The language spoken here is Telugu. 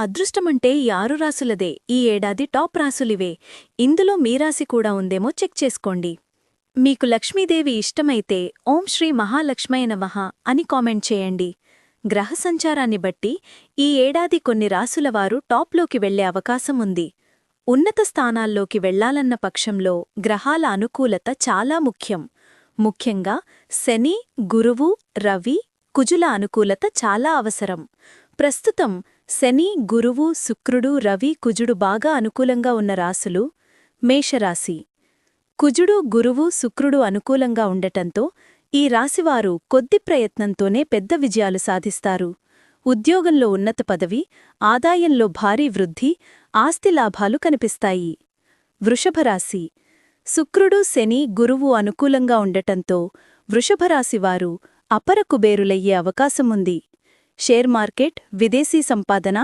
అదృష్టమంటే ఈ 6 రాసులదే. ఈ ఏడాది టాప్ రాసులివే. ఇందులో మీ రాశి కూడా ఉందేమో చెక్ చేసుకోండి. మీకు లక్ష్మీదేవి ఇష్టమైతే ఓం శ్రీ మహాలక్ష్మయ నమః అని కామెంట్ చేయండి. గ్రహ సంచారాన్ని బట్టి ఈ ఏడాది కొన్ని రాసులవారు టాప్లోకి వెళ్లే అవకాశం ఉంది. ఉన్నత స్థానాల్లోకి వెళ్లాలన్న పక్షంలో గ్రహాల అనుకూలత చాలా ముఖ్యం. ముఖ్యంగా శని, గురువు, రవి, కుజుల అనుకూలత చాలా అవసరం. ప్రస్తుతం శని, గురువు, శుక్రుడు, రవి, కుజుడు బాగా అనుకూలంగా ఉన్న రాసులు మేషరాశి. కుజుడు, గురువు, శుక్రుడు అనుకూలంగా ఉండటంతో ఈ రాశివారు కొద్ది ప్రయత్నంతోనే పెద్ద విజయాలు సాధిస్తారు. ఉద్యోగంలో ఉన్నత పదవి, ఆదాయంలో భారీ వృద్ధి, ఆస్తి లాభాలు కనిపిస్తాయి. వృషభరాశి. శుక్రుడు, శని, గురువు అనుకూలంగా ఉండటంతో వృషభరాశివారు అపర కుబేరులయ్యే అవకాశముంది. షేర్ మార్కెట్, విదేశీ సంపాదన,